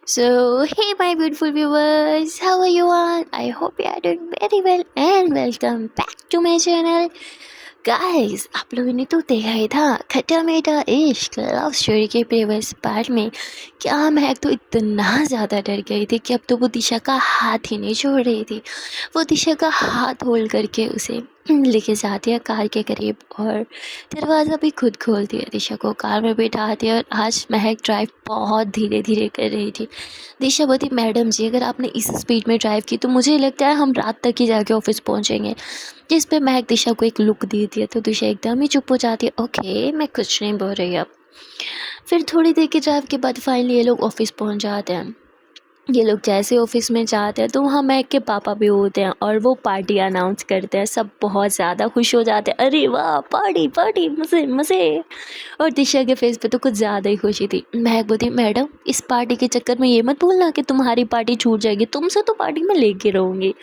So, hey, my beautiful viewers, how are you all? I hope you are doing very well and welcome back to my channel. Guys आप लोगों ने तो देखा ही था खट्टा मीठा इश्क लव स्टोरी के प्रीवियस पार्ट में। क्या मैं तो इतना ज़्यादा डर गई थी कि अब तो वो दिशा का हाथ ही नहीं छोड़ रही थी। वो दिशा का हाथ होल्ड करके उसे लेके जाती है कार के करीब और दरवाज़ा भी खुद खोलती है, दिशा को कार में बिठाती है। और आज महक ड्राइव बहुत धीरे धीरे कर रही थी। दिशा बोली, मैडम जी अगर आपने इस स्पीड में ड्राइव की तो मुझे लगता है हम रात तक ही जाके ऑफिस पहुंचेंगे। जिस पे महक दिशा को एक लुक देती है तो दिशा एकदम ही चुप हो जाती है। ओके, मैं कुछ नहीं बोल रही अब। फिर थोड़ी देर के ड्राइव के बाद फाइनली ये लोग ऑफिस पहुंच जाते हैं। ये लोग जैसे ऑफिस में जाते हैं तो वहाँ महक के पापा भी होते हैं और वो पार्टी अनाउंस करते हैं। सब बहुत ज़्यादा खुश हो जाते हैं, अरे वाह पार्टी पार्टी मज़े मज़े। और दिशा के फेस पे तो कुछ ज़्यादा ही खुशी थी। महक बोली, मैडम इस पार्टी के चक्कर में ये मत भूलना कि तुम्हारी पार्टी छूट जाएगी, तुमसे तो पार्टी में लेके रहूँगी।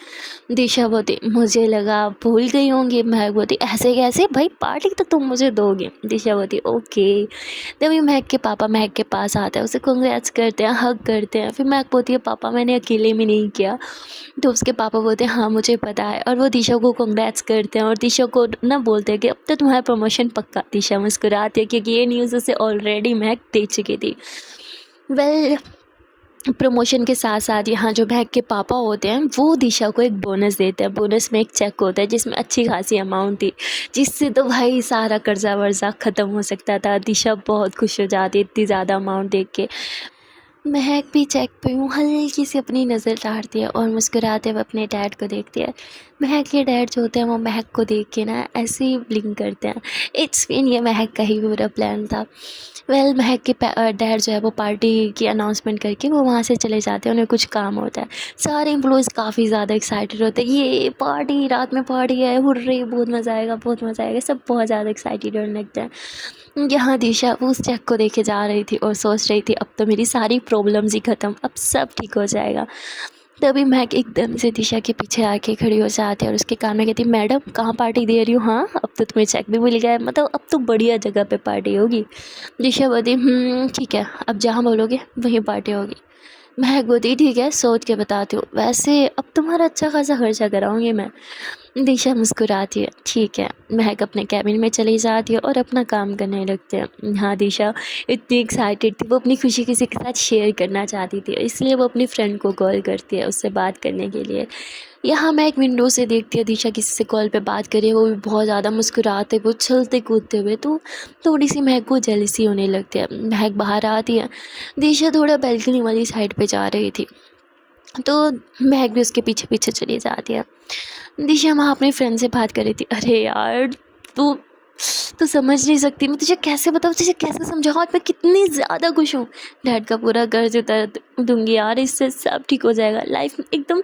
दिशा बोली, मुझे लगा आप भूल गई होंगी। महक बोली, ऐसे कैसे भाई, पार्टी तो तुम मुझे दोगे। दिशा बोली, ओके। तभी महक के पापा महक के पास आते हैं, उसे कांग्रेट्स करते हैं, हग करते हैं। फिर महक बोलती है, पापा मैंने अकेले में नहीं किया। तो उसके पापा बोलते हैं, हाँ मुझे पता है। और वो दिशा को कांग्रेट्स करते हैं और दिशा को ना बोलते हैं कि अब तो तुम्हारा प्रमोशन पक्का। दिशा मुस्कुराती है क्योंकि ये न्यूज़ उसे ऑलरेडी महक दे चुकी थी। वेल, प्रमोशन के साथ साथ यहाँ जो महक के पापा होते हैं वो दिशा को एक बोनस देते हैं। बोनस में एक चेक होता है जिसमें अच्छी खासी अमाउंट थी, जिससे तो भाई सारा कर्जा वर्जा ख़त्म हो सकता था। दिशा बहुत खुश हो जाती है इतनी ज़्यादा अमाउंट देख के। महक भी चेक पे यूँ हल्की सी अपनी नज़र डालती है और मुस्कुराते हुए अपने डैड को देखती है। महक के डैड जो होते हैं वो महक को देख के ना ऐसे ही ब्लिंक करते हैं। इट्स मीन ये महक का ही पूरा प्लान था। वेल, महक के डैड जो है वो पार्टी की अनाउंसमेंट करके वो वहाँ से चले जाते हैं, उन्हें कुछ काम होता है। सारे एम्प्लॉयज़ काफ़ी ज़्यादा एक्साइटेड होते हैं, ये पार्टी रात में पार्टी है, हुर्रे बहुत मज़ा आएगा बहुत मज़ा आएगा। सब बहुत ज़्यादा एक्साइटेड होने लगते हैं। यहाँ दिशा उस चेक को देखे जा रही थी और सोच रही थी अब तो मेरी सारी प्रॉब्लम्स ही ख़त्म, अब सब ठीक हो जाएगा। तभी महक एकदम से दिशा के पीछे आके खड़ी हो जाती है और उसके कान में कहती, मैडम कहाँ पार्टी दे रही हूँ, हाँ अब तो तुम्हें चेक भी मिल गया है, मतलब अब तो बढ़िया जगह पे पार्टी होगी। दिशा बोली, ठीक है, अब जहाँ बोलोगे वहीं पार्टी होगी। महक बोली, ठीक है सोच के बताती हूँ, वैसे अब तुम्हारा अच्छा खासा खर्चा कराऊंगी मैं। दिशा मुस्कुराती है, ठीक है। महक अपने कैबिन में चली जाती है और अपना काम करने लगते हैं। हाँ, दिशा इतनी एक्साइटेड थी, वो अपनी खुशी किसी के साथ शेयर करना चाहती थी, इसलिए वो अपनी फ्रेंड को कॉल करती है उससे बात करने के लिए। यहाँ महक विंडो से देखती है दिशा किसी से कॉल पे बात कर रही है, वो भी बहुत ज़्यादा मुस्कुराते हुए उछलते कूदते हुए। तो थोड़ी सी महक को जेलसी होने लगती है। महक बाहर आती है, दिशा थोड़ा बैल्कनी वाली साइड पे जा रही थी तो महक भी उसके पीछे पीछे चली जाती है। दिशा वहाँ अपने फ्रेंड से बात कर रही थी, अरे यार तू तो समझ नहीं सकती, मैं तुझे कैसे बताऊँ, तुझे कैसे समझाऊँ आज मैं कितनी ज़्यादा खुश हूँ। डैड का पूरा कर्ज उतार दूंगी यार, इससे सब ठीक हो जाएगा। लाइफ एकदम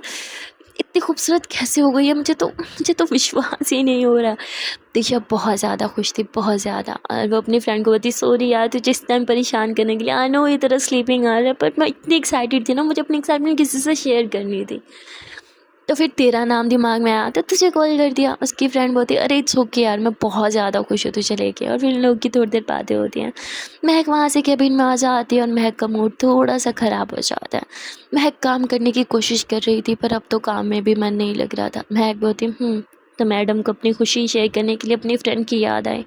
इतनी खूबसूरत कैसे हो गई है, मुझे तो विश्वास ही नहीं हो रहा। दिशा बहुत ज़्यादा खुश थी, बहुत ज़्यादा। और वो अपनी फ्रेंड को बोलती, सॉरी यार तुझे इस टाइम परेशान करने के लिए, आई नो ये तेरा स्लीपिंग आ रहा है, बट मैं इतनी एक्साइटेड थी ना, मुझे अपनी एक्साइटमेंट किसी से शेयर करनी थी। तो फिर तेरा नाम दिमाग में आया तो तुझे कॉल कर दिया। उसकी फ्रेंड बोलती, अरे इट्स ओके यार, मैं बहुत ज़्यादा खुश हूँ तुझे लेके। और फिर इन लोग की थोड़ी देर बातें होती हैं। महक वहाँ से केबिन में आ जाती है और महक का मूड थोड़ा सा ख़राब हो जाता है। महक काम करने की कोशिश कर रही थी पर अब तो काम में भी मन नहीं लग रहा था। महक बोलती, तो मैडम को अपनी खुशी शेयर करने के लिए अपनी फ्रेंड की याद आई।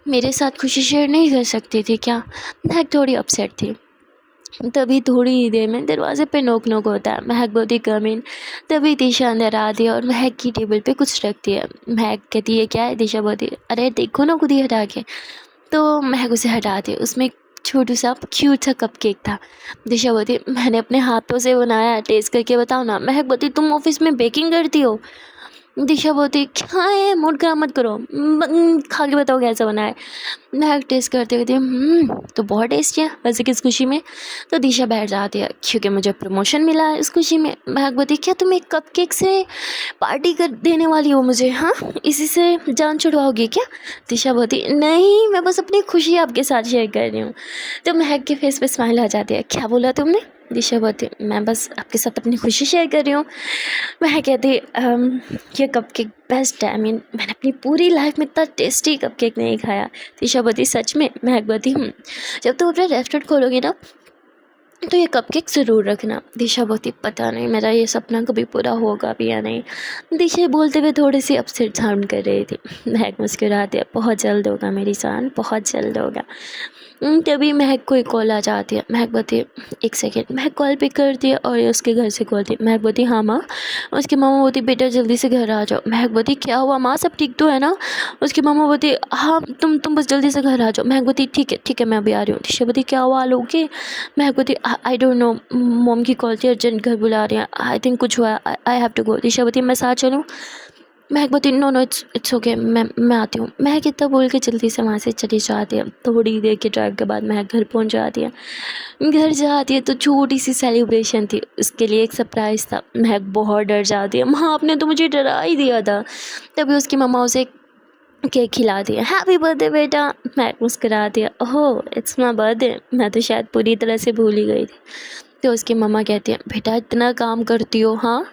मेरे साथ खुशी शेयर नहीं कर सकती थी क्या? महक थोड़ी अपसेट थी। तभी थोड़ी ही देर में दरवाजे पे नोक नोक होता है। महक बोलती, कम इन। तभी दिशा अंदर आती है और महक की टेबल पे कुछ रखती है। महक कहती है, क्या है? दिशा बोलती, अरे देखो ना खुद ही हटा के। तो महक उसे हटाती है, उसमें एक छोटू सा क्यूट सा कपकेक था। दिशा बोलती, मैंने अपने हाथों से बनाया, टेस्ट करके बताओ ना। महक बोलती, तुम ऑफिस में बेकिंग करती हो? दिशा बोलती, क्या है मूड खराब मत करो, खा के बताओ कैसा बना है। महक टेस्ट करते हुए, तो बहुत टेस्टी है, वैसे किस खुशी में? तो दिशा बैठ जाती है, क्योंकि मुझे प्रमोशन मिला है इस खुशी में। महक बोलती, क्या तुम एक कपकेक से पार्टी कर देने वाली हो मुझे, हाँ इसी से जान छुड़वाओगी क्या? दिशा बोलती, नहीं मैं बस अपनी खुशी आपके साथ शेयर कर रही हूँ। तो महक के फेस पे स्माइल आ जाती है, क्या बोला तुमने? दिशा बोलती, मैं बस आपके साथ अपनी खुशी शेयर कर रही हूँ। मैं कहती, ये कपकेक बेस्ट है, आई मीन मैंने अपनी पूरी लाइफ में इतना टेस्टी कपकेक नहीं खाया। दिशा बोलती, सच में? महक बोलती, जब तुम अपना रेस्टोरेंट खोलोगे ना तो ये कपकेक ज़रूर रखना। दिशा बोलती पता नहीं मेरा ये सपना कभी पूरा होगा भी या नहीं। दिशा बोलते हुए थोड़ी सी अपसेट साउंड कर रही थी। महक मुस्कुराती है, बहुत जल्द होगा मेरी जान, बहुत जल्द होगा। तभी महक को एक कॉल आ जाती है। महक बोलती है एक सेकेंड। महक कॉल पिक करती है और उसके घर से कॉल थी। महक बोलती हाँ माँ। उसकी मामा बोलती बेटा जल्दी से घर आ जाओ। महक बोलती क्या हुआ माँ, सब ठीक तो है ना? उसकी मामा बोलती हाँ तुम बस जल्दी से घर आ जाओ। महक बोलती ठीक है मैं अभी आ रही हूँ। दिशा बोलती क्या हुआ लोगे? महक बोलती आई डोंट नो, मॉम की कॉल थी, अर्जेंट घर बुला रही हैं, आई थिंक कुछ हुआ, आई हैव टू गो। दिशा बोलती मैं साथ चलूँ? महक बोलती नो इट्स ओके, मैं आती हूँ। महक इतना बोल के जल्दी से वहाँ से चली जाती है। थोड़ी देर के ड्राइव के बाद महक घर पहुँच जाती है। घर जाती है तो छोटी सी सेलिब्रेशन थी, उसके लिए एक सरप्राइज़ था। महक बहुत डर जाती है, माँ आपने तो मुझे डरा ही दिया था। तभी उसकी मम्मा उसे केक खिला दिया। हैप्पी बर्थडे बेटा। महक मुस्कुरा दिया, ओह इट्स माई बर्थडे, मैं तो शायद पूरी तरह से भूल ही गई थी। तो उसकी मम्मा कहती है बेटा इतना काम करती हो, हाँ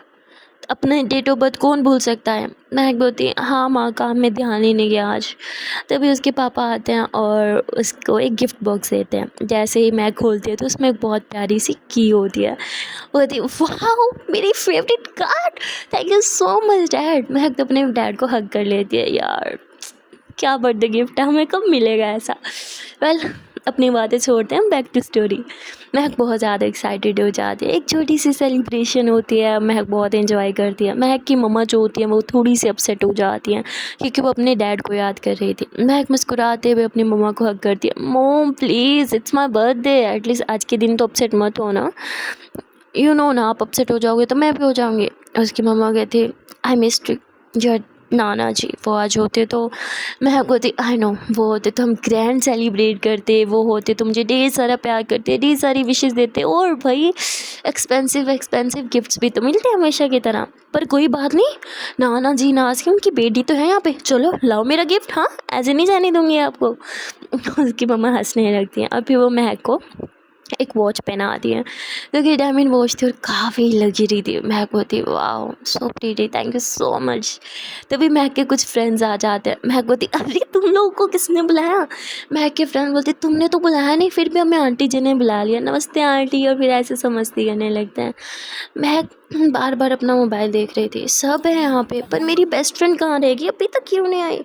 अपने डेट ऑफ बर्थ कौन भूल सकता है? महक बोलती है हाँ माँ काम में ध्यान ही नहीं गया आज। तभी उसके पापा आते हैं और उसको एक गिफ्ट बॉक्स देते हैं। जैसे ही महक खोलती है तो उसमें एक बहुत प्यारी सी की होती है। वो होती है वाह मेरी favourite card, thank you so much dad. महक तो अपने डैड को हग कर लेती है, यार क्या बर्थडे गिफ्ट है, हमें कब मिलेगा ऐसा। वेल अपनी बातें छोड़ते हैं, बैक टू स्टोरी। महक बहुत ज़्यादा एक्साइटेड हो जाती है। एक छोटी सी सेलिब्रेशन होती है, महक बहुत एंजॉय करती है। महक की मम्मा जो होती है वो थोड़ी सी अपसेट हो जाती हैं क्योंकि वो अपने डैड को याद कर रही थी। महक मुस्कुराते हुए अपनी मम्मा को हग करती है, मोम please it's my birthday, at least आज के दिन तो अपसेट मत हो ना, यू नो ना आप अपसेट हो जाओगे तो मैं भी हो जाऊँगी। उसकी मम्मा कहती आई मिस्ड योर नाना जी, वो आज होते तो मैं बोलती आई नो, वो होते तो हम ग्रैंड सेलिब्रेट करते, वो होते तो मुझे ढेर सारा प्यार करते, ढेर सारी विशेस देते और भाई एक्सपेंसिव गिफ्ट्स भी तो मिलते हैं हमेशा की तरह। पर कोई बात नहीं, नाना जी नाज की उनकी बेटी तो है यहाँ पे, चलो लाओ मेरा गिफ्ट, हाँ ऐसे नहीं जाने दूँगी आपको। उसकी मम्मा हंसने लगती हैं और फिर वो महक को एक वॉच पहना दी है जो कि डायमंड वॉच थी और काफ़ी लग्जरी थी। महक बोलती wow so pretty, thank you so much. तभी महक के कुछ फ्रेंड्स आ जाते हैं। महक बोलती अरे तुम लोगों को किसने बुलाया? महक के फ्रेंड बोलते तुमने तो बुलाया नहीं, फिर भी हमें आंटी जी ने बुला लिया, नमस्ते आंटी, और फिर ऐसे से मस्ती करने लगते हैं। महक बार बार अपना मोबाइल देख रही थी, सब है यहाँ पे पर मेरी बेस्ट फ्रेंड कहाँ रहेगी, अभी तक क्यों नहीं आई?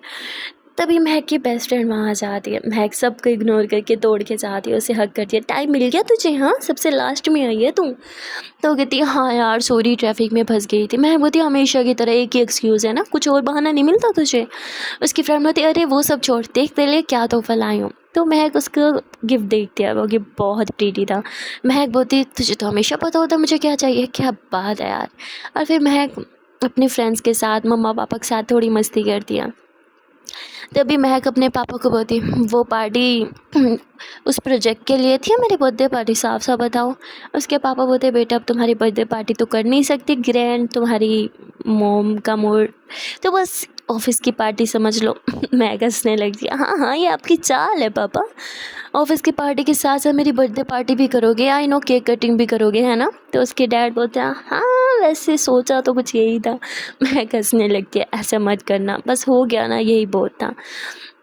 तभी महक की बेस्ट फ्रेंड वहाँ आ जाती है। महक सबको इग्नोर करके दौड़ के जाती है, उसे हग करती है, टाइम मिल गया तुझे, हाँ सबसे लास्ट में आई है तू? तो वो कहती है हाँ यार सॉरी ट्रैफिक में फंस गई थी। महक बोलती हमेशा की तरह एक ही एक्सक्यूज़ है ना, कुछ और बहाना नहीं मिलता तुझे? उसकी फ्रेंड बोलती अरे वो सब छोड़, देख पहले क्या तोहफा लाई हूँ। तो महक उसको गिफ्ट देखती है, वो गिफ्ट बहुत प्रीटी था। महक बोलती तुझे तो हमेशा पता होता मुझे क्या चाहिए, क्या बात है यार। और फिर महक अपने फ्रेंड्स के साथ मम्मा पापा के साथ थोड़ी मस्ती करती है। तभी महक अपने पापा को बोलती वो पार्टी उस प्रोजेक्ट के लिए थी, मेरी बर्थडे पार्टी साफ साफ बताओ। उसके पापा बोलते बेटा अब तुम्हारी बर्थडे पार्टी तो कर नहीं सकती, ग्रैंड तुम्हारी मोम का मूड, तो बस ऑफिस की पार्टी समझ लो। मैं हंसने लगी, हाँ ये आपकी चाल है पापा, ऑफिस की पार्टी के साथ साथ मेरी बर्थडे पार्टी भी करोगे, आई नो केक कटिंग भी करोगे है ना? तो उसके डैड बोलते हैं हाँ वैसे सोचा तो कुछ यही था। मैं हंसने लगती है, ऐसा मत करना, बस हो गया ना यही बहुत था।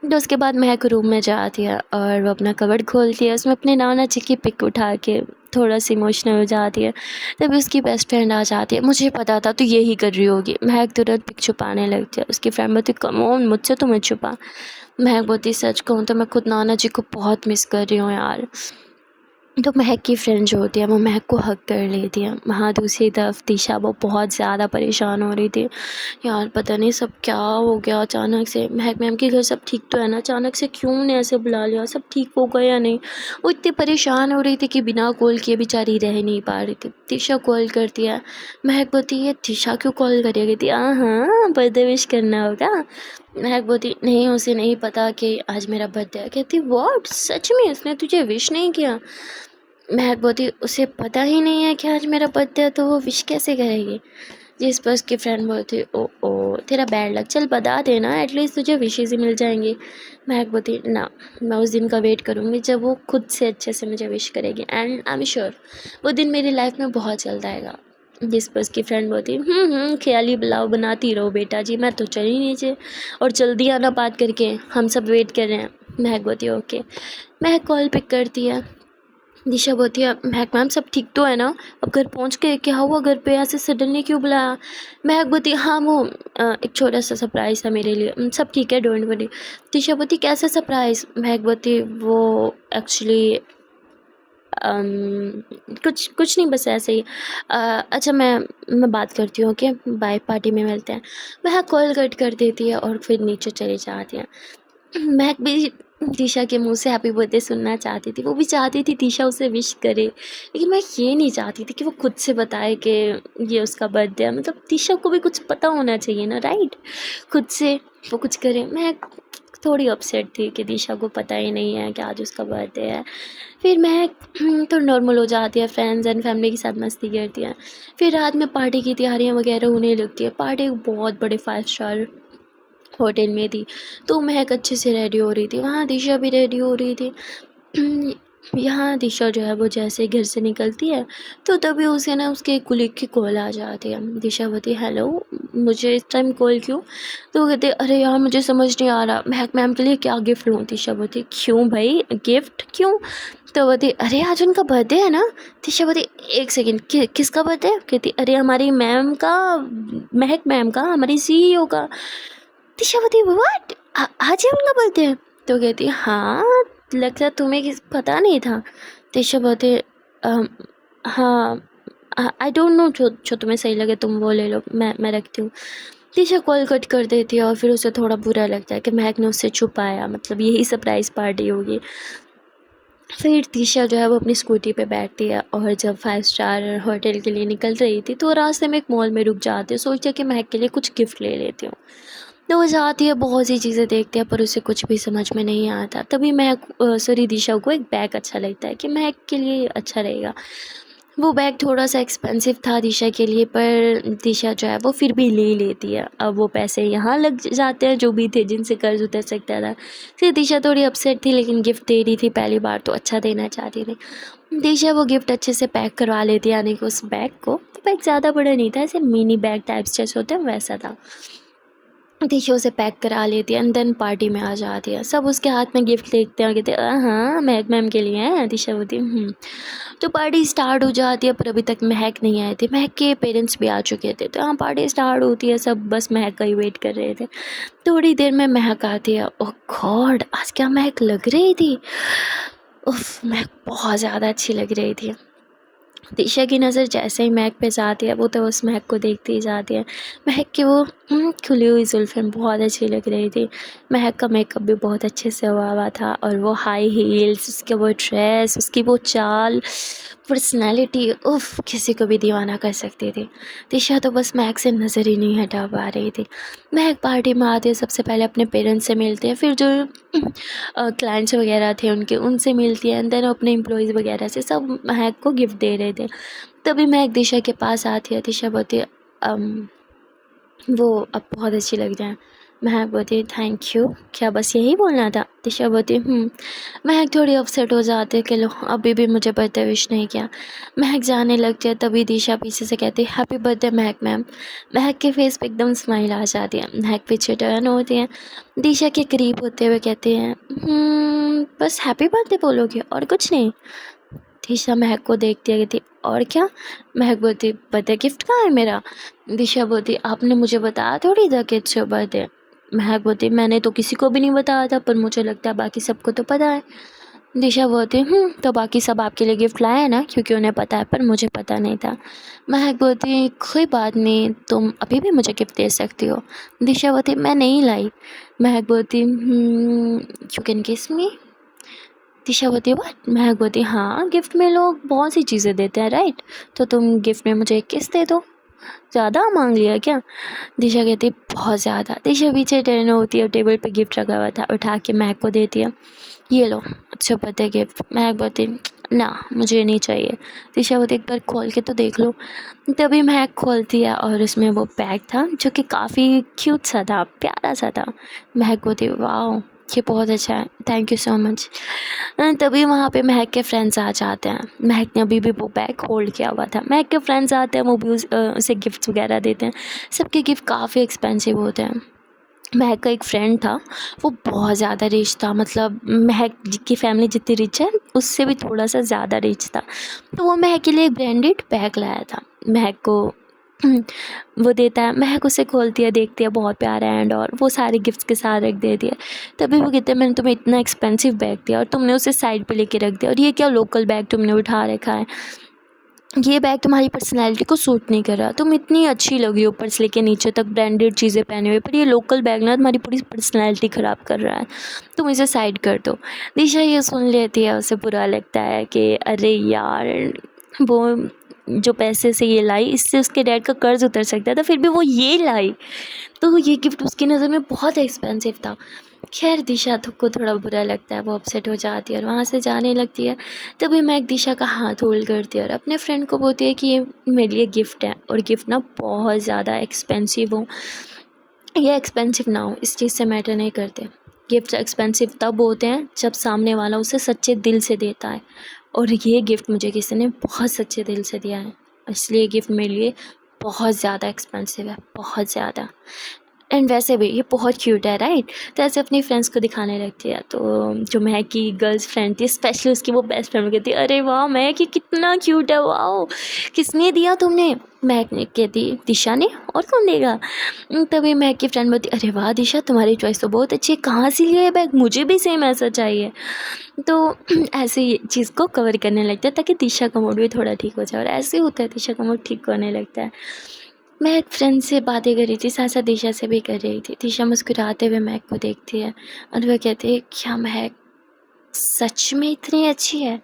तो उसके बाद महक रूम में जाती है और वो अपना कवर्ड खोलती है, उसमें अपने नाना जी की पिक उठा के थोड़ा सी इमोशनल हो जाती है। तभी उसकी बेस्ट फ्रेंड आ जाती है, मुझे पता था तो यही कर रही होगी। महक तुरंत पिक छुपाने लगती है। उसकी फ्रेंड बोलती कम ऑन मुझसे तो मत छुपा। महक बोलती सच कहूँ तो मैं खुद नाना जी को बहुत मिस कर रही हूँ यार। तो महक की फ्रेंड जो होती है वो महक को हक कर लेती है। वहाँ दूसरी तरफ दिशा वो बहुत ज़्यादा परेशान हो रही थी, यार पता नहीं सब क्या हो गया अचानक से। महक मैम के घर सब ठीक तो है ना, अचानक से क्यों उन्हें ऐसे बुला लिया, सब ठीक हो गया या नहीं? वो इतनी परेशान हो रही थी कि बिना कॉल किए बेचारी रह नहीं पा रही थी। दिशा कॉल करती है, महक बोलती है दिशा क्यों कॉल करेगी थी? हाँ बर्थडे विश करना होगा। महक बोलती नहीं उसे नहीं पता कि आज मेरा बर्थडे है। कहती व्हाट, सच में उसने तुझे विश नहीं किया? महक बोलती उसे पता ही नहीं है कि आज मेरा बर्थडे है तो वो विश कैसे करेगी? जिस पर उसकी फ्रेंड बोलती ओ तेरा बैड लक, चल बता देना एटलीस्ट तुझे विशेज़ ही मिल जाएंगी। महक बोलती ना, मैं उस दिन का वेट करूँगी जब वो खुद से अच्छे से मुझे विश करेगी एंड आई एम श्योर वो दिन मेरी लाइफ में बहुत जल्द आएगा। जिस पर उसकी फ्रेंड बोलती ख्याली बुलाओ बनाती रहो बेटा जी, मैं तो चली नीचे और जल्दी आना बात करके, हम सब वेट कर रहे हैं। महक बोलती ओके। महक कॉल पिक करती है दिशा बोलती है, महक मैम सब ठीक तो है ना? अब घर पहुंच गए? क्या हुआ घर पे, ऐसे सडनली क्यों बुलाया? महक बोलती, हाँ वो एक छोटा सा सरप्राइज़ था मेरे लिए। सब ठीक है, डोंट वरी। दिशा बोलती, कैसा सरप्राइज़? महक बोलती, वो एक्चुअली कुछ कुछ नहीं, बस ऐसे ही। अच्छा मैं बात करती हूँ, ओके बाय, पार्टी में मिलते हैं। महक कॉल कट कर देती है और फिर नीचे चली जाती है। महक भी दिशा के मुंह से हैप्पी बर्थडे सुनना चाहती थी। वो भी चाहती थी दिशा उसे विश करे, लेकिन मैं ये नहीं चाहती थी कि वो खुद से बताए कि ये उसका बर्थडे है। मतलब दिशा को भी कुछ पता होना चाहिए ना, राइट? खुद से वो कुछ करे। मैं थोड़ी अपसेट थी कि दिशा को पता ही नहीं है कि आज उसका बर्थडे है। फिर मैं तो नॉर्मल हो जाती है, फ्रेंड्स एंड फैमिली के साथ मस्ती करती है। फिर रात में पार्टी की तैयारियां वगैरह होने लगती है। पार्टी एक बहुत बड़े 5 स्टार होटल में थी, तो महक अच्छे से रेडी हो रही थी, वहाँ दिशा भी रेडी हो रही थी। यहाँ दिशा जो है वो जैसे घर से निकलती है तो तभी उसे ना उसके कुलीग की कॉल आ जाती है। दिशा बोलती, हेलो, मुझे इस टाइम कॉल क्यों? तो वो कहते, अरे यार मुझे समझ नहीं आ रहा, महक मैम के लिए क्या गिफ्ट लूँ? दिशा बोलती, क्यों भाई, गिफ्ट क्यों? तो बोलती, अरे आज उनका बर्थडे है ना। दिशा बोलती, एक सेकेंड, किसका बर्थडे? कहती, अरे हमारी मैम का, महक मैम का, हमारी CEO का। दिशा बोलती, व्हाट, आज ही उनका बर्थडे है? तो कहती, हाँ, लगता है तुम्हें पता नहीं था। दिशा बोलती, "अम, हाँ, आई डोंट नो, जो जो तुम्हें सही लगे तुम वो ले लो, मैं रखती हूँ। दिशा कॉल कट कर देती है और फिर उसे थोड़ा बुरा लगता है कि महक ने उससे छुपाया, मतलब यही सरप्राइज़ पार्टी होगी। फिर दिशा जो है वो अपनी स्कूटी पे बैठती है और जब 5 स्टार होटल के लिए निकल रही थी तो रास्ते में एक मॉल में रुक जाती है। सोचती है कि महक के लिए कुछ गिफ्ट ले लेती हूँ। तो वो जाती है, बहुत सी चीज़ें देखती है पर उसे कुछ भी समझ में नहीं आता। तभी महक सॉरी दिशा को एक बैग अच्छा लगता है कि महक के लिए अच्छा रहेगा। वो बैग थोड़ा सा एक्सपेंसिव था दिशा के लिए, पर दिशा जो है वो फिर भी ले लेती है। अब वो पैसे यहाँ लग जाते हैं जो भी थे जिनसे कर्ज उतर सकता था। फिर दिशा थोड़ी अपसेट थी, लेकिन गिफ्ट दे रही थी पहली बार तो अच्छा देना चाहती थी। दिशा वो गिफ्ट अच्छे से पैक करवा लेती है, यानी कि उस बैग को। बैग ज़्यादा बड़ा नहीं था, ऐसे मिनी बैग टाइप्स जैसे होते हैं वैसा था। दिशा उसे पैक करा लेती है एंड देन पार्टी में आ जाती है। सब उसके हाथ में गिफ्ट देखते हैं और कहते हैं, हाँ महक मैम के लिए है। दिशा बोलती तो पार्टी स्टार्ट हो जाती है, पर अभी तक महक नहीं आए थे। महक के पेरेंट्स भी आ चुके थे, तो हाँ पार्टी स्टार्ट होती है, सब बस महक का ही वेट कर रहे थे। थोड़ी देर में महक आती है। ओह गॉड, आज क्या महक लग रही थी! उफ, महक बहुत ज़्यादा अच्छी लग रही थी। दिशा की नज़र जैसे ही महक पे जाती है वो तो उस महक को देखती ही जाती है। महक की वो खुली हुई जुल्फ़ें बहुत अच्छी लग रही थी। महक का मेकअप भी बहुत अच्छे से हुआ था और वो हाई हील्स, उसके वो ड्रेस, उसकी वो चाल, पर्सनैलिटी, उफ़, किसी को भी दीवाना कर सकती थी। दिशा तो बस महक से नज़र ही नहीं हटा पा रही थी। महक पार्टी में आती है, सबसे पहले अपने पेरेंट्स से मिलती है, फिर जो क्लाइंट्स वगैरह थे उनसे मिलती है एंड देन अपने एम्प्लॉयज़ वगैरह से, सब महक को गिफ्ट दे रहे थे। तभी महक दिशा के पास आती है। दिशा बोलती है, वो अब बहुत अच्छी लग रही हैं। महक बोलती है, थैंक यू, क्या बस यही बोलना था? दिशा बोलती महक थोड़ी अपसेट हो जाती है कि लो अभी भी मुझे बर्थडे विश नहीं किया। महक जाने लगती है, तभी दिशा पीछे से कहती है, हैप्पी बर्थडे महक मैम। महक के फेस पे एकदम स्माइल आ जाती है। महक पीछे टर्न होती है, दिशा के करीब होते हुए कहते हैं, बस हैप्पी बर्थडे बोलोगे और कुछ नहीं? दिशा महक को देखती है, कहती, और क्या? महक बोलती, बर्थडे गिफ्ट कहाँ है मेरा? दिशा बोलती, आपने मुझे बताया थोड़ी था कि इट्स योर बर्थडे। महक बोलती, मैंने तो किसी को भी नहीं बताया था, पर मुझे लगता है बाकी सबको तो पता है। दिशा बोलती, तो बाकी सब आपके लिए गिफ्ट लाए हैं ना, क्योंकि उन्हें पता है पर मुझे पता नहीं था। महक बोलती, कोई बात नहीं, तुम अभी भी मुझे गिफ्ट दे सकती हो। दिशा बोलती, मैं नहीं लाई। महक बोलती, यू कैन किस मी। दिशा बोलती, व्हाट? महक बोलती, हाँ, गिफ्ट में लोग बहुत सी चीज़ें देते हैं, राइट? तो तुम गिफ्ट में मुझे एक किस दे दो। ज़्यादा मांग लिया क्या? दिशा कहती, बहुत ज़्यादा। दिशा पीछे टर्न होती है, टेबल पे गिफ्ट रखा हुआ था उठा के महक को देती है, ये लो, अच्छा बर्थडे गिफ्ट। महक बोलती, ना मुझे नहीं चाहिए। दिशा बोलती, एक बार खोल के तो देख लो। तभी महक खोलती है और उसमें वो बैग था जो कि काफ़ी क्यूट सा था, प्यारा सा था। महक बोलती, वाह, ये बहुत अच्छा है, थैंक यू सो मच। तभी वहाँ पे महक के फ्रेंड्स आ जाते हैं। महक ने अभी भी वो बैग होल्ड किया हुआ था। महक के फ्रेंड्स आते हैं, वो भी उसे गिफ्ट्स वगैरह देते हैं। सबके गिफ्ट काफ़ी एक्सपेंसिव होते हैं। महक का एक फ्रेंड था, वो बहुत ज़्यादा रिच था, मतलब महक की फैमिली जितनी रिच है उससे भी थोड़ा सा ज़्यादा रिच था। तो वो महक के लिए एक ब्रांडेड बैग लाया था। महक को वो देता है, महक उसे खोलती है, देखती है बहुत प्यारा है एंड और वो सारे गिफ्ट्स के साथ रख देती है। तभी वो कहते हैं मैंने तुम्हें इतना एक्सपेंसिव बैग दिया और तुमने उसे साइड पे लेके रख दिया, और ये क्या लोकल बैग तुमने उठा रखा है, ये बैग तुम्हारी पर्सनैलिटी को सूट नहीं कर रहा, तुम इतनी अच्छी लगी ऊपर से लेके नीचे तक ब्रांडेड चीज़ें पहने हुए, पर ये लोकल बैग ना तुम्हारी पूरी पर्सनैलिटी ख़राब कर रहा है, तुम इसे साइड कर दो। दिशा ये सुन लेती है, उसे बुरा लगता है कि अरे यार, वो जो पैसे से ये लाई इससे उसके डैड का कर्ज उतर सकता था, फिर भी वो ये लाई, तो ये गिफ्ट उसकी नज़र में बहुत एक्सपेंसिव था। खैर दिशा को थोड़ा बुरा लगता है, वो अपसेट हो जाती है और वहाँ से जाने लगती है। तभी मैं दिशा का हाथ होल्ड करती है और अपने फ्रेंड को बोलती है कि ये मेरे लिए गिफ्ट है, और गिफ्ट ना बहुत ज़्यादा एक्सपेंसिव हो या एक्सपेंसिव ना हो, इस चीज़ से मैटर नहीं करते। गिफ्ट एक्सपेंसिव तब होते हैं जब सामने वाला उसे सच्चे दिल से देता है, और ये गिफ्ट मुझे किसी ने बहुत सच्चे दिल से दिया है, इसलिए गिफ्ट मेरे लिए बहुत ज़्यादा एक्सपेंसिव है, बहुत ज़्यादा। एंड वैसे भी ये बहुत क्यूट है, राइट। तो ऐसे अपनी फ्रेंड्स को दिखाने लगती है। तो जो महक की गर्ल्स फ्रेंड थी, स्पेशली उसकी वो बेस्ट फ्रेंड कहती है अरे वाह महक, ये कितना क्यूट है, वाह किसने दिया तुमने। महक ने कहती दिशा ने, और कौन देगा। तभी महक की फ्रेंड बोलती अरे वाह दिशा, तुम्हारी चॉइस तो बहुत अच्छी है, कहाँ से लिया है बैग, मुझे भी सेम ऐसा चाहिए। तो ऐसे ही चीज़ को कवर करने लगता है ताकि दिशा का मूड भी थोड़ा ठीक हो जाए, और ऐसे होता है दिशा का मूड ठीक होने लगता है। मैं एक फ्रेंड से बातें कर रही थी, साथ साथ दिशा से भी कर रही थी। दिशा मुस्कुराते हुए महक को देखती है और वह कहती है क्या महक सच में इतनी अच्छी है।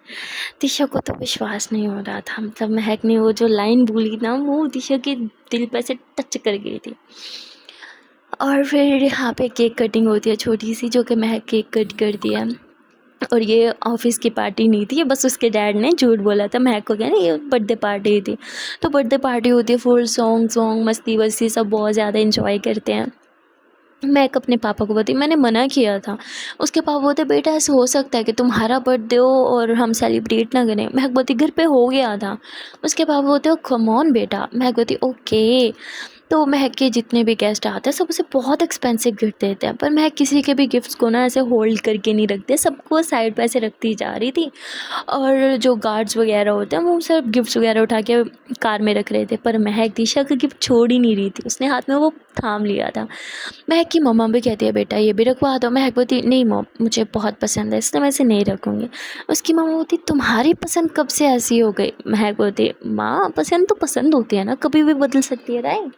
दिशा को तो विश्वास नहीं हो रहा था, मतलब महक ने वो जो लाइन बोली ना, वो दिशा के दिल पर से टच कर गई थी। और फिर यहाँ पे केक कटिंग होती है छोटी सी, जो कि महक केक कट करती है। और ये ऑफिस की पार्टी नहीं थी, ये बस उसके डैड ने झूठ बोला था महक को, क्या ना ये बर्थडे पार्टी थी। तो बर्थडे पार्टी होती है, फुल सॉन्ग मस्ती वस्ती सब बहुत ज़्यादा इंजॉय करते हैं। महक अपने पापा को बोलती मैंने मना किया था। उसके पापा बोलते बेटा ऐसा हो सकता है कि तुम्हारा बर्थडे हो और हम सेलिब्रेट ना करें। महक बोलती घर पे हो गया था। उसके पापा बोलते कम ऑन बेटा। महक बोलती ओके। तो महक के जितने भी गेस्ट आते हैं सब उसे बहुत एक्सपेंसिव गिफ्ट देते हैं, पर महक किसी के भी गिफ्ट्स को ना ऐसे होल्ड करके नहीं रखते, सबको साइड पे ऐसे रखती जा रही थी। और जो गार्ड्स वगैरह होते हैं वो सब गिफ्ट्स वगैरह उठा के कार में रख रहे थे, पर महक दिशा का गिफ्ट छोड़ ही नहीं रही थी, उसने हाथ में वो थाम लिया था। महक की मम्मा भी कहती है बेटा ये भी रखवा दो। महक बोलती नहीं मॉम मुझे बहुत पसंद है, इसलिए मैं इसे नहीं रखूँगी। उसकी मम्मा बोलती तुम्हारी पसंद कब से ऐसी हो गई। महक बोलती माँ पसंद तो पसंद होती है ना, कभी भी बदल सकती है, राइट।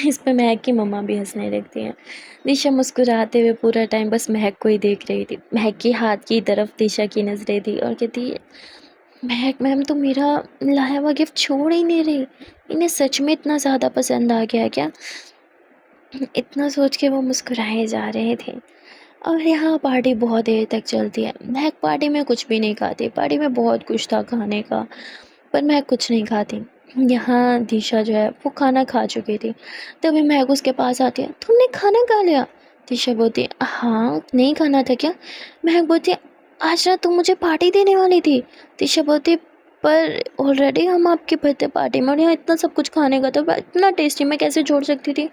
इस पे महक की मम्मा भी हंसने लगती हैं। दिशा मुस्कुराते हुए पूरा टाइम बस महक को ही देख रही थी। महक की हाथ की तरफ दिशा की नज़रें थी और कहती महक मैम तो मेरा लाया हुआ गिफ्ट छोड़ ही नहीं रही, इन्हें सच में इतना ज़्यादा पसंद आ गया क्या। इतना सोच के वो मुस्कुराए जा रहे थे। और यहाँ पार्टी बहुत देर तक चलती है। महक पार्टी में कुछ भी नहीं खाती, पार्टी में बहुत कुछ था खाने का, पर महक कुछ नहीं खाती। यहाँ दिशा जो है वो खाना खा चुकी थी। तभी महक उसके पास आती है तुमने खाना खा लिया। दिशा बोलती हाँ नहीं खाना था क्या। महक बोलती आज रात तुम मुझे पार्टी देने वाली थी। दिशा बोलती पर ऑलरेडी हम आपकी बर्थडे पार्टी में, और यहाँ इतना सब कुछ खाने का था, इतना टेस्टी, मैं कैसे छोड़ सकती थी।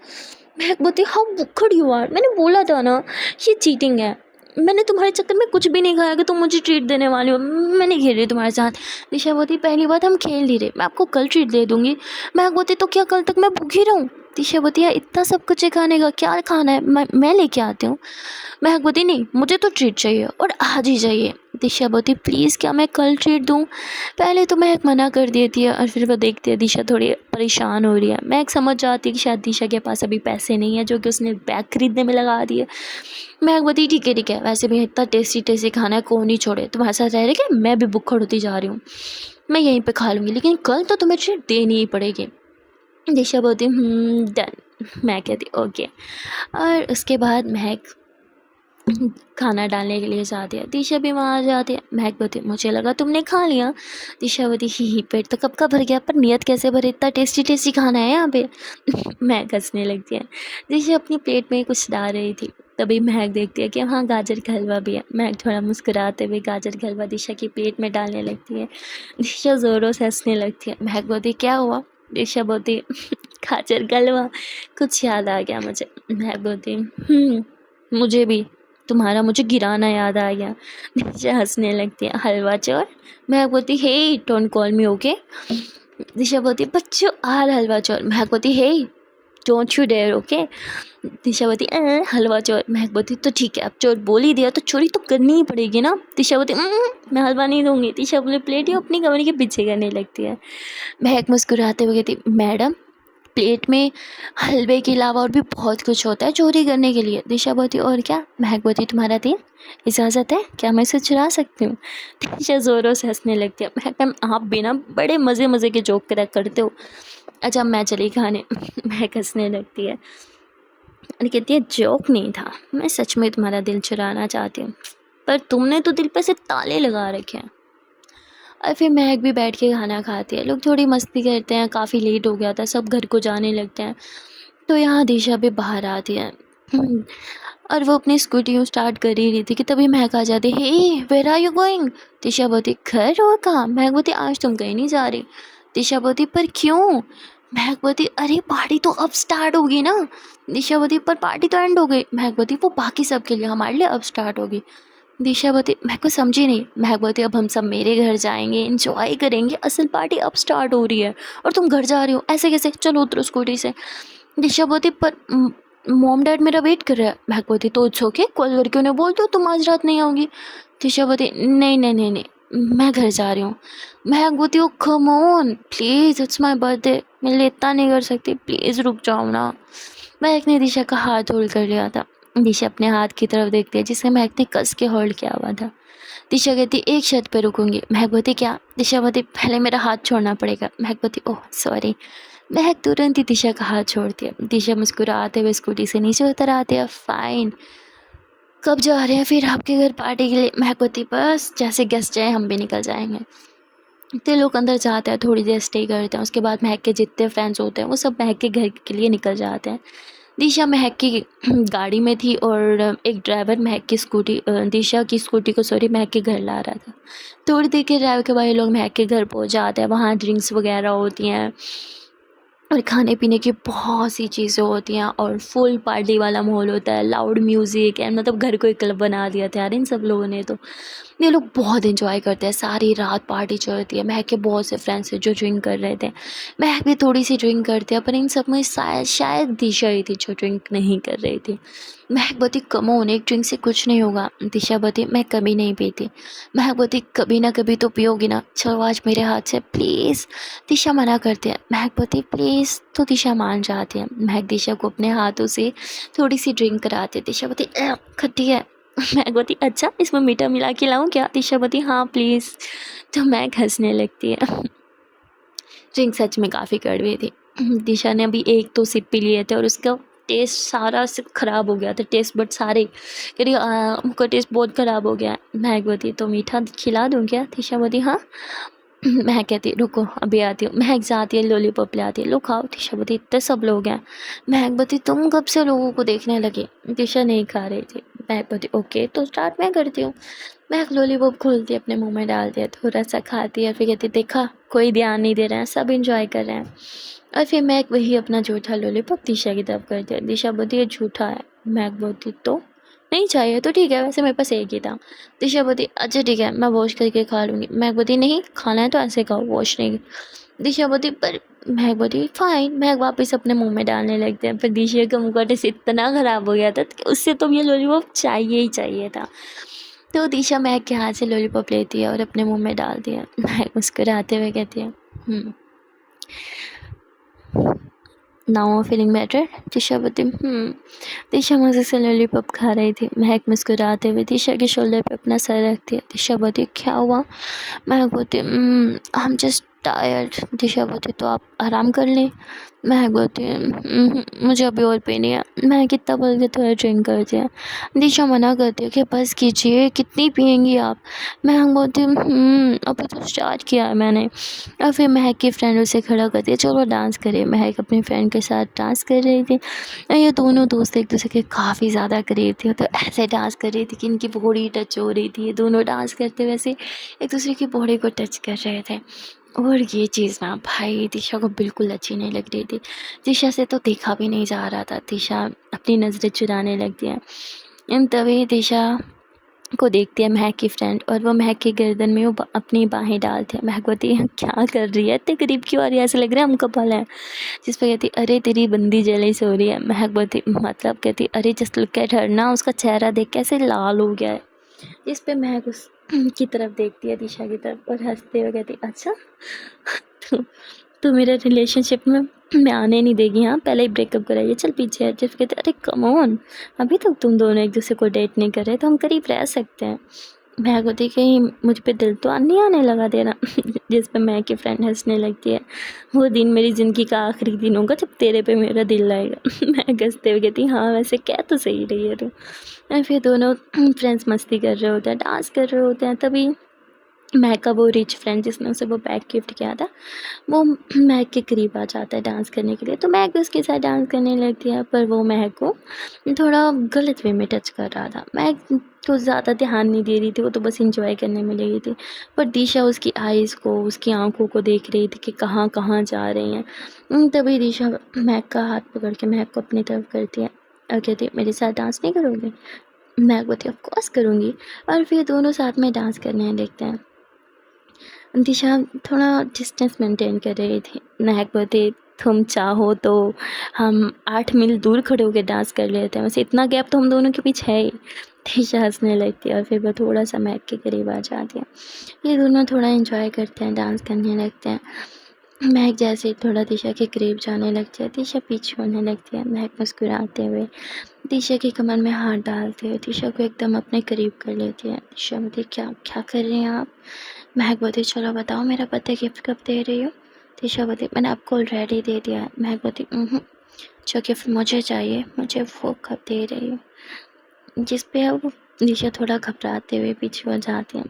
महक बोलती हाँ भुक्खड़ यू आर, मैंने बोला था ना ये चीटिंग है, मैंने तुम्हारे चक्कर में कुछ भी नहीं खाया कि तुम मुझे ट्रीट देने वाली हो, मैं नहीं खेल रही तुम्हारे साथ। दिशा बोलती पहली बात हम खेल नहीं रहे, मैं आपको कल ट्रीट दे दूँगी। महक बोलती तो क्या कल तक मैं भूखी रहूँ। दिशा बोलती है इतना सब कुछ है खाने का, क्या खाना है मैं लेके आती हूँ। महक बोलती नहीं मुझे तो ट्रीट चाहिए और आज ही चाहिए। दिशा बोलती प्लीज़ क्या मैं कल ट्रीट दूँ। पहले तो महक मना कर देती है और फिर वो देखती है दिशा थोड़ी परेशान हो रही है। महक समझ जाती है कि शायद दिशा के पास अभी पैसे नहीं है जो कि उसने बैग खरीदने में लगा दिए। महक बोलती ठीक है वैसे भी इतना टेस्टी टेस्टी खाना है कौन नहीं छोड़े, तुम्हारे साथ रह रहे क्या, मैं भी भुक्खड़ होती जा रही हूँ, मैं यहीं पे खा लूँगी, लेकिन कल तो तुम्हें ट्रीट देनी ही पड़ेगी। दिशा बोलती डन। मैं कहती ओके। और उसके बाद महक खाना डालने के लिए जाती है। दिशा भी वहाँ आ जाती है। महक बोलती मुझे लगा तुमने खा लिया। दिशा बोलती ही पेट तो कब का भर गया, पर नियत कैसे भरे, इतना टेस्टी टेस्टी खाना है यहाँ पे। महक हंसने लगती है। दिशा अपनी प्लेट में कुछ डाल रही थी, तभी महक देखती है कि वहाँ गाजर का हलवा भी है। महक थोड़ा मुस्कुराते हुए गाजर का हलवा दिशा की प्लेट में डालने लगती है। दिशा ज़ोरों से हंसने लगती है। महक बोलती क्या हुआ। दिशा बोलती खाचर गलवा, कुछ याद आ गया मुझे। महक बोलती मुझे भी तुम्हारा मुझे गिराना याद आ गया। दिशा हंसने लगती है, हलवा चोर। महक बोलती हे डोंट कॉल मी ओके। दिशा बोलती बट यू आर हलवा चोर। महक बोलती हे डोंट यू डेयर ओके। दिशा बोलती हलवा चोर। महक बोलती तो ठीक है, अब चोर बोल ही दिया तो चोरी तो करनी ही पड़ेगी ना। दिशा बोलती मैं हलवा नहीं दूंगी। दिशा बोले प्लेट ही अपनी कमरे के पीछे करने लगती है। महक मुस्कुराते हुए कहती मैडम प्लेट में हलवे के अलावा और भी बहुत कुछ होता है चोरी करने के लिए। दिशा बोलती और क्या। महक बोलती तुम्हारा दिल इजाज़त है क्या, मैं इसे चुरा सकती हूँ। दिशा ज़ोरों से हंसने लगती है। महक मैम आप भी ना बड़े मज़े मज़े के जोक करा करते हो। अच्छा मैं चली खाने। महक हंसने लगती है और कहती है जोक नहीं था, मैं सच में तुम्हारा दिल चुराना चाहती हूँ, पर तुमने तो दिल पे से ताले लगा रखे हैं। और फिर महक भी बैठ के खाना खाती है। लोग थोड़ी मस्ती करते हैं, काफ़ी लेट हो गया था, सब घर को जाने लगते हैं। तो यहाँ दिशा भी बाहर आती है और वो अपनी स्कूटी यूँ स्टार्ट कर ही रही थी कि तभी महक आ जाती है। हे वेयर आर यू गोइंग। दिशा बोलती घर और कहाँ। महक बोलती आज तुम कहीं नहीं जा रही। दिशा बोलती पर क्यों। महक बोलती अरे पार्टी तो अब स्टार्ट होगी ना। दिशा बोलती पर पार्टी तो एंड हो गई। महक बोलती वो बाकी सब के लिए, हमारे लिए अब स्टार्ट होगी। दिशा बोलती महक को समझी नहीं। महक बोलती अब हम सब मेरे घर जाएंगे, इंजॉय करेंगे, असल पार्टी अब स्टार्ट हो रही है और तुम घर जा रही हो, ऐसे कैसे, चलो उतरो स्कूटी से। दिशा बोलती पर मॉम डैड मेरा वेट कर रहा है। महक बोलती तो इट्स ओके, कॉल करके उन्हें बोल दो तुम आज रात नहीं आओगी। दिशा बोलती नहीं नहीं नहीं नहीं मैं घर जा रही हूँ। महक बोलती oh come on please it's my birthday, मैं इतना नहीं कर सकती, प्लीज़ रुक जाओ ना। महक ने दिशा का हाथ होल्ड कर लिया था। दिशा अपने हाथ की तरफ देखती है जिसे महक ने कस के होल्ड किया हुआ था। दिशा कहती एक शर्त पे रुकूंगी। महक बोलती क्या। दिशा बोलती पहले मेरा हाथ छोड़ना पड़ेगा। महक बोलती ओह सॉरी। महक तुरंत ही दिशा का हाथ छोड़ती है। दिशा मुस्कुराते हुए स्कूटी से नीचे उतर आती है। फाइन कब जा रहे हैं फिर आपके घर पार्टी के लिए। महक बोलती बस जैसे गेस्ट जाए हम भी निकल जाएंगे। तो लोग अंदर जाते हैं, थोड़ी देर स्टे करते हैं, उसके बाद महक के जितने फ्रेंड्स होते हैं वो सब महक के घर के लिए निकल जाते हैं। दिशा महक की गाड़ी में थी और एक ड्राइवर महक की स्कूटी दिशा की स्कूटी को महक के घर ला रहा था। थोड़ी देर के ड्राइवर के बाद ये लोग महक के घर पहुंच जाते हैं। वहाँ ड्रिंक्स वगैरह होती हैं और खाने पीने की बहुत सी चीज़ें होती हैं और फुल पार्टी वाला माहौल होता है, लाउड म्यूज़िक एंड मतलब घर को एक क्लब बना दिया था यार इन सब लोगों ने। तो ये लोग बहुत इन्जॉय करते हैं, सारी रात पार्टी चलती है। महक के बहुत से फ्रेंड्स हैं जो ड्रिंक कर रहे थे, महक भी थोड़ी सी ड्रिंक करती है, पर इन सब में शायद दिशा ही थी जो ड्रिंक नहीं कर रही थी। महक बोती कम ऑन एक ड्रिंक से कुछ नहीं होगा। दिशा बोती मैं कभी नहीं पीती। महक बोती कभी ना कभी तो पियोगी ना, चलो आज मेरे हाथ से प्लीज़। दिशा मना करती है। महक बोती प्लीज़, तो दिशा मान जाती है। महक दिशा को अपने हाथों से थोड़ी सी ड्रिंक कराती है। दिशा बोती खट्टी है। महक बोती अच्छा इसमें मीठा मिला के लाऊं क्या। दिशा बोती हाँ प्लीज़। तो महक हंसने लगती है। ड्रिंक सच में काफ़ी कड़वी थी। दिशा ने अभी एक दो सिप पी लिए थे और उसका टेस्ट सारा सिर्फ ख़राब हो गया था, टेस्ट बट सारे कह रही उनका टेस्ट बहुत ख़राब हो गया है। महक बोती तो मीठा खिला दूँ क्या। दिशा बोती हाँ। महक कहती रुको अभी आती हूँ। महक जाती है लॉलीपॉप ले आती है, लो खाओ। दिशा बोती इतने सब लोग हैं। महक बोती तुम कब से लोगों को देखने लगी। दिशा नहीं खा रही थी। महक बोती ओके तो स्टार्ट मैं करती हूँ। महक लॉलीपॉप खोलती है, अपने मुंह में डालती है, थोड़ा सा खाती है, फिर कहती देखा कोई ध्यान नहीं दे रहा है, सब इंजॉय कर रहे हैं। और फिर महक वही अपना झूठा लॉलीपॉप दिशा की तरफ करती है। दिशा बोती ये झूठा है। महक बोती तो नहीं चाहिए तो ठीक है, वैसे मेरे पास एक ही था। दिशा बोती अच्छा ठीक है मैं वॉश करके खा लूँगी। महक बोती नहीं खाना है तो ऐसे खाओ, वॉश नहीं। दिशा बोती पर। महक बोती फाइन। महक वापस अपने मुंह में डालने लगते हैं। फिर दिशा का मुँह का टेस्ट इतना ख़राब हो गया था कि उससे तो ये लॉलीपॉप चाहिए ही चाहिए था। तो दिशा महक के हाथ से लॉलीपॉप लेती है और अपने मुंह में डालती है। महक मुस्कुराते हुए कहती है नाउ फीलिंग बेटर। दिशा बोती दिशा मज़े से लॉलीपॉप खा रही थी। महक मुस्कुराते हुए दिशा के शोल्डर पे अपना सर रखती है। दिशा बोती क्या हुआ। महक बोती आई एम जस्ट टायर्ड। दिशा बोती तो आप आराम कर लें। महक बोती मुझे अभी और पीनी है। महक कितना बोल के थोड़ा ड्रिंक करती है। दिशा मना करती है कि बस कीजिए कितनी पियेंगी आप। महक बोती अभी तो स्टार्ट किया है मैंने। और फिर महक की फ्रेंड उसे खड़ा करती है चलो डांस करें। महक अपनी फ्रेंड के साथ डांस कर रही थी। ये दोनों दोस्त एक दूसरे के काफ़ी ज़्यादा करीब थे, तो ऐसे डांस कर रही थी कि इनकी बॉडी टच हो रही थी। ये दोनों डांस करते वैसे एक दूसरे की बॉडी को टच कर रहे थे। और ये चीज़ ना भाई दिशा को बिल्कुल अच्छी नहीं लग रही थी। दिशा से तो देखा भी नहीं जा रहा था, दिशा अपनी नज़रें चुराने लगती है। तभी दिशा को देखती है महक की फ्रेंड, और वो महक की गर्दन में वो अपनी बाहें डालती है। महक बोलती है क्या कर रही है, इतने करीब क्यों आ रही है, ऐसे लग रहा है हम कपल हैं। जिस पे कहती अरे तेरी बंदी जेलस हो रही है। महक बोलती मतलब, कहती अरे जस्ट लुक एट हर ना, उसका चेहरा देख कैसे लाल हो गया है। इस पे महक उस की तरफ देखती है, दिशा की तरफ, और हंसते हुए कहती अच्छा तो, तो मेरे रिलेशनशिप में आने नहीं देगी, हाँ पहले ही ब्रेकअप कराइए, चल पीछे है। जिस कहते अरे कम ऑन, अभी तक तुम दोनों एक दूसरे को डेट नहीं कर रहे तो हम करीब रह सकते हैं। महक होती कहीं मुझ पे दिल तो नहीं आने लगा तेरा। जिस पे महक की फ्रेंड हंसने लगती है, वो दिन मेरी ज़िंदगी का आखिरी दिन होगा जब तेरे पे मेरा दिल आएगा। महक हंसते हुए कहती हाँ वैसे कह तो सही रही है तू। और फिर दोनों फ्रेंड्स मस्ती कर रहे होते हैं, डांस कर रहे होते हैं। तभी महक का वो रिच फ्रेंड जिसने उसे वो बैग गिफ्ट किया था, वो महक के करीब आ जाता है डांस करने के लिए। तो महक भी उसके साथ डांस करने लगती है, पर वो महक को थोड़ा गलत वे में टच कर रहा था। महक को ज़्यादा ध्यान नहीं दे रही थी, वो तो बस इंजॉय करने में लगी थी। पर दिशा उसकी आइज़ को, उसकी आंखों को देख रही थी कि कहाँ कहाँ जा रही हैं। तभी दिशा महक का हाथ पकड़ के महक को अपनी तरफ करती है और कहती है मेरे साथ डांस नहीं करोगे। महक बोलती है ऑफ कोर्स करूँगी। और फिर दोनों साथ में डांस करने लगते हैं। दिशा थोड़ा डिस्टेंस मेंटेन कर रही थी। महक बोलती तुम चाहो तो हम 8 मील दूर खड़े होकर डांस कर लेते हैं, वैसे इतना गैप तो हम दोनों के बीच है ही। दिशा हंसने लगती है और फिर वो थोड़ा सा महक के करीब आ जाती है। ये दोनों थोड़ा एंजॉय करते हैं, डांस करने लगते हैं। महक जैसे ही थोड़ा दिशा के करीब जाने लगती है, दिशा पीछे होने लगती है। महक मुस्कुराते हुए दिशा की कमर में हाथ डालते हुए दिशा को एकदम अपने करीब कर लेती है। दिशा बोलती क्या क्या कर रही हैं आप। महक बोलती चलो बताओ मेरा पता गिफ्ट कब दे रही हो। दिशा बोलती मैंने आपको ऑलरेडी दे दिया है। महक बोलती जो गिफ्ट मुझे चाहिए मुझे वो कब दे रही हो। जिस पे अब दिशा थोड़ा घबराते हुए पीछे हो जाती है।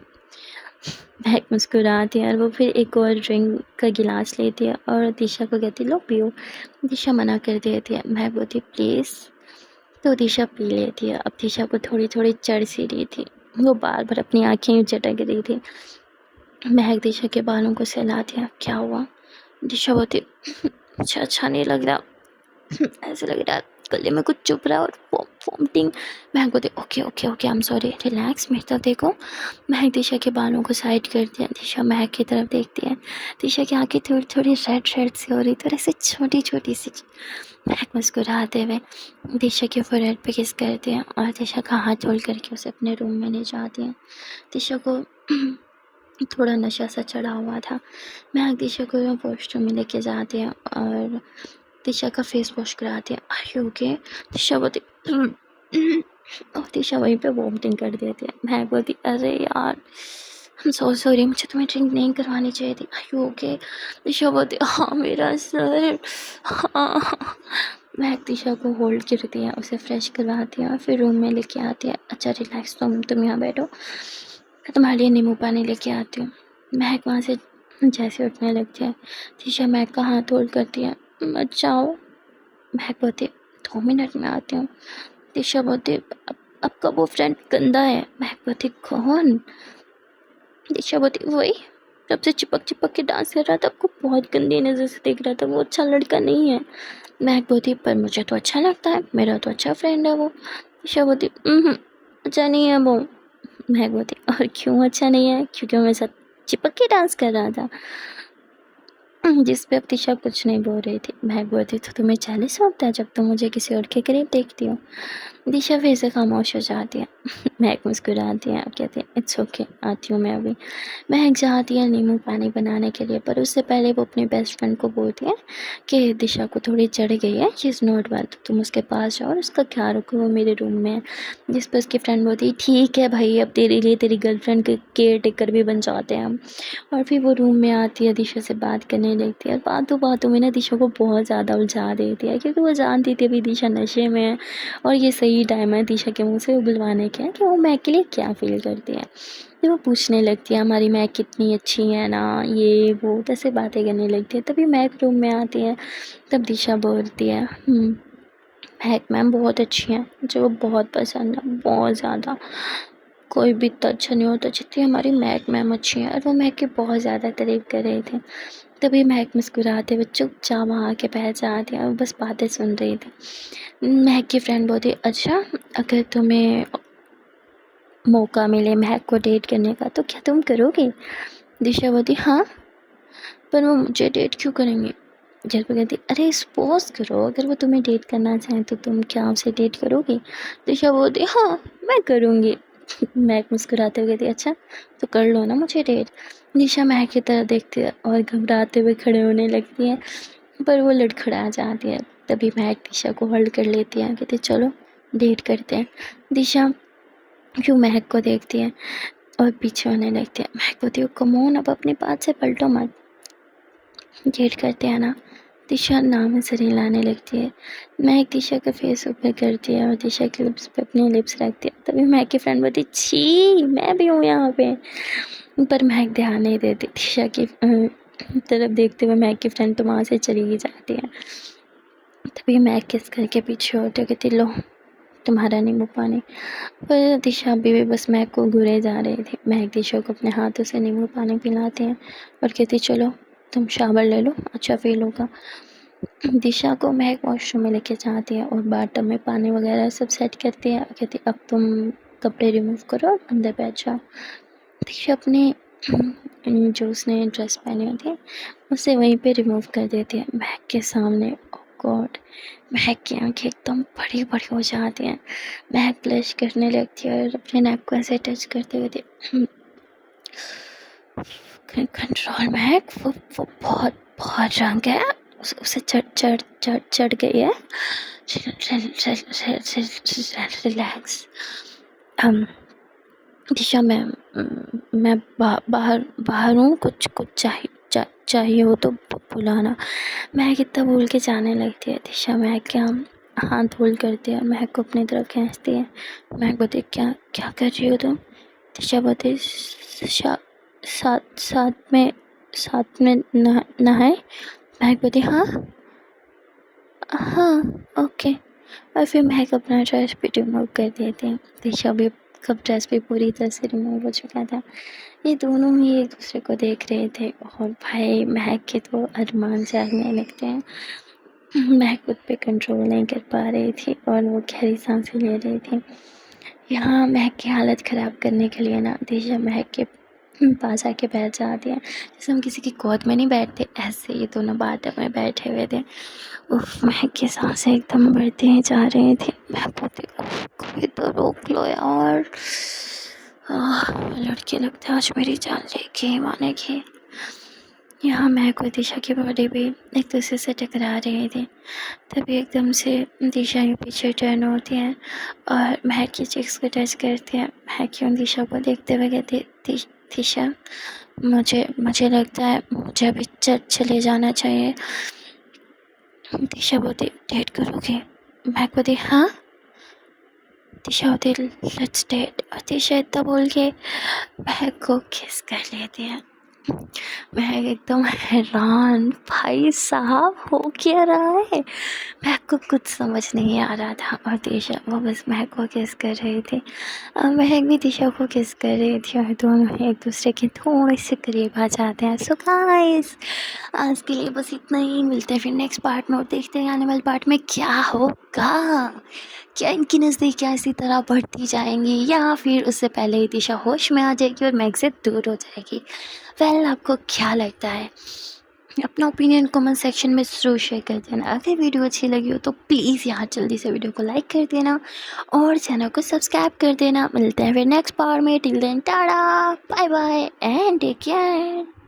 महक मुस्कुराती है और वो फिर एक और ड्रिंक का गिलास लेती है और दिशा को कहती लो पियो। दिशा मना कर देती है। महक बोलती प्लीज़। तो दिशा पी लेती है। अब दिशा को थोड़ी थोड़ी चढ़ सी रही थी, वो बार बार अपनी आँखें झटक रही थी। महक दिशा के बालों को सहलाती है क्या हुआ। दिशा बोलती मुझे अच्छा नहीं लग रहा, ऐसे लग रहा है गले में कुछ चुभ रहा है और वॉमिटिंग। महक बोलती okay okay okay I am sorry, relax, मेरी तरफ देखो। महक दिशा के बालों को साइड करती है। दिशा महक की तरफ देखती है। दिशा की आंखें थोड़ी थोड़ी रेड रेड सी हो रही थी और ऐसे छोटी छोटी सी। महक मुस्कुराते हुए दिशा के फोरहेड पे किस करती है और दिशा का हाथ जोड़ करके उसे अपने रूम में ले जाती है। दिशा को थोड़ा नशा सा चढ़ा हुआ था। महक दिशा को वॉशरूम में लेके जाती है और दिशा का फेस वॉश कराती है। Are you okay. दिशा बोलती और दिशा वहीं पे वॉमिटिंग कर देती है। महक बोलती अरे यार आई एम सो सॉरी, मुझे तुम्हें ड्रिंक नहीं करवानी चाहिए थी। Are you okay. दिशा बोलती हाँ मेरा सर हाँ। महक दिशा को होल्ड करती है, उसे फ्रेश करवाती है और फिर रूम में लेके आती है। अच्छा रिलैक्स, तुम यहाँ बैठो, मैं तुम्हारे लिए नींबू पानी लेके आती हूँ। महक वहाँ से जैसे उठने लगती है, दिशा महक का हाथ होल्ड करती है। मत जाओ। महक बोलती 2 मिनट में आती हूँ। दिशा बोलती आपका वो फ्रेंड गंदा है। महक बोलती कौन। दिशा बोलती वही जब से चिपक चिपक के डांस कर रहा था, आपको बहुत गंदी नज़र से देख रहा था, वो अच्छा लड़का नहीं है। महक बोलती पर मुझे तो अच्छा लगता है, मेरा तो अच्छा फ्रेंड है वो। दिशा बोलती अच्छा नहीं है वो। महक बोलती और क्यों अच्छा नहीं है। क्योंकि वो मेरे साथ चिपक के डांस कर रहा था। जिस पे अब दिशा कुछ नहीं बोल रही थी। महक बोलती तो तुम्हें जेलस होता है जब तुम मुझे किसी और के करीब देखती हो। दिशा फिर से खामोश हो जाती है। महक मुस्कुराती है और कहती है इट्स ओके, आती हूँ मैं अभी। महक जाती है नींबू पानी बनाने के लिए, पर उससे पहले वो अपने बेस्ट फ्रेंड को बोलती है कि दिशा को थोड़ी चढ़ गई है, शी इज़ नॉट वेल, तो तुम उसके पास जाओ और उसका ख्याल रखो, वो मेरे रूम में है। जिस पर उसकी फ्रेंड बोलती है ठीक है भाई, अब तेरे लिए तेरी गर्लफ्रेंड के केयर टेकर भी बन जाते हैं हम। और फिर वो रूम में आती है, दिशा से बात करने लगती है। बातों बातों में ना दिशा को बहुत ज़्यादा उलझा देती है, क्योंकि वो जानती थी अभी दिशा नशे में है और ये सही टाइम है दिशा के मुंह से उगलवाने के कि वो महक के लिए क्या फील करती है। तो वो पूछने लगती है हमारी महक कितनी अच्छी है ना, ये वो ऐसे बातें करने लगती है। तभी महक रूम में आती है। तब दिशा बोलती है महक मैम बहुत अच्छी हैं, मुझे वो बहुत पसंद है, बहुत ज़्यादा। कोई भी इतना अच्छा नहीं होता जितनी हमारी महक मैम अच्छी हैं। और वो महक की बहुत ज़्यादा तारीफ़ कर रहे थे। तभी महक मुस्कुराते हुए चुपचाप वहाँ आके बैठ जाती है और बस बातें सुन रही थी। महक की फ्रेंड बोलती, अच्छा अगर तुम्हें मौका मिले महक को डेट करने का तो क्या तुम करोगे? दिशा बोलती, हाँ, पर वो मुझे डेट क्यों करेंगे? जयपुर कहती, अरे सपोज करो अगर वो तुम्हें डेट करना चाहें तो तुम क्या उसे डेट करोगी? दिशा बोलती, हाँ मैं करूँगी। महक मुस्कुराते हुए कहती, अच्छा तो कर लो ना मुझे डेट। दिशा महक की तरह देखती है और घबराते हुए खड़े होने लगती है, पर वो लड़खड़ा जाती है। तभी महक दिशा को होल्ड कर लेती है, कहती चलो डेट करते हैं। दिशा क्यों महक को देखती है और पीछे होने लगती है। महक बोलती है, कमोन अब अपनी बात से पलटो मत, डेट करते हैं ना। दिशा नाम से हिलाने लगती है। महक दिशा का फेस ऊपर करती है और दिशा के लिप्स पे अपनी लिप्स रखती है। तभी महक की फ्रेंड बोलती, छी मैं भी हूँ यहाँ पे, पर महक ध्यान नहीं देती। दिशा की तरफ देखते हुए महक की फ्रेंड तो वहाँ से चली ही जाती है। तभी महक किस करके पीछे होते कहती, लो तुम्हारा नींबू पानी। पर दिशा अभी भी बस महक को घूरे जा रही थी। महक दिशा को अपने हाथों से नींबू पानी पिलाती है और कहती, चलो तुम शावर ले लो, अच्छा फील होगा। दिशा को महक वॉशरूम में लेके जाती है और बाथटब में पानी वगैरह सब सेट करती है। कहती, अब तुम कपड़े रिमूव करो और अंदर बैठ जाओ। दिशा अपनी जो उसने ड्रेस पहनी होती है उसे वहीं पे रिमूव कर देती है महक के सामने। ओह गॉड, महक की आंखें एकदम बड़ी बड़ी हो जाती हैं। महक ब्लश करने लगती है और अपने नेक को ऐसे टच करते हुए कंट्रोल महक, वो बहुत बहुत रंग है, उसे चढ़ गई है। रिलैक्स। दिशा मैं बाहर हूँ, कुछ चाहिए हो तो बुलाना। महक इतना बोल के जाने लगती है। दिशा महक के हाथ होल्ड करती है और महक को अपनी तरफ खींचती है। महक बोलती, क्या क्या कर रही हो तुम? दिशा बोलती, साथ में नहाए। महक बोलती, हाँ हाँ ओके। और फिर महक अपना ड्रेस भी रिमूव कर देती है। दिशा भी कब ड्रेस भी पूरी तरह से रिमूव हो चुका था। ये दोनों ही एक दूसरे को देख रहे थे और भाई महक के तो अरमान जागने लगते हैं। महक खुद पे कंट्रोल नहीं कर पा रही थी और वो गहरी सांसें ले रही थी। यहाँ महक की हालत ख़राब करने के लिए ना दिशा महक के पास आके बैठ जाती है। जैसे हम किसी की गोद में नहीं बैठते, ऐसे ये दोनों बाथटब में बैठे हुए थे। उफ, महक की सांसें एकदम बढ़ती ही जा रही थी। महक बोलती, कोई तो रोक लो यार। लड़के लगते आज मेरी जान लेके मानेगी। यहाँ महक और दिशा की बॉडी भी एक दूसरे से टकरा रही थी। तभी एकदम से दिशा के पीछे टर्न होती है और महक की चिक्स को टच करती है। महक क्यों दिशा को देखते हुए कहती, दिशा मुझे लगता है मुझे अभी चले जाना चाहिए। दिशा बोलती, डेट करोगे? महक बोलती, हाँ। दिशा होती, लेट्स डेट। और दिशा इतना बोल के महक को किस कर लेती है। महक एकदम हैरान, भाई साहब हो क्या रहा है? महक को कुछ समझ नहीं आ रहा था और दिशा वो बस महक को किस कर रही थी और महक भी दिशा को किस कर रही थी और दोनों एक दूसरे के थोड़े से करीब आ जाते हैं। सो गाइस, आज के लिए बस इतना ही। मिलते हैं फिर नेक्स्ट पार्ट में और देखते हैं आने वाले पार्ट में क्या होगा। क्या इनकी नज़दीकियाँ इसी तरह बढ़ती जाएंगी या फिर उससे पहले ही दिशा होश में आ जाएगी और महक से दूर हो जाएगी? वेल, आपको क्या लगता है? अपना ओपिनियन कमेंट सेक्शन में ज़रूर शेयर कर देना। अगर वीडियो अच्छी लगी हो तो प्लीज़ यहाँ जल्दी से वीडियो को लाइक कर देना और चैनल को सब्सक्राइब कर देना। मिलते हैं फिर नेक्स्ट पार्ट में। Till then tata, bye bye and take care.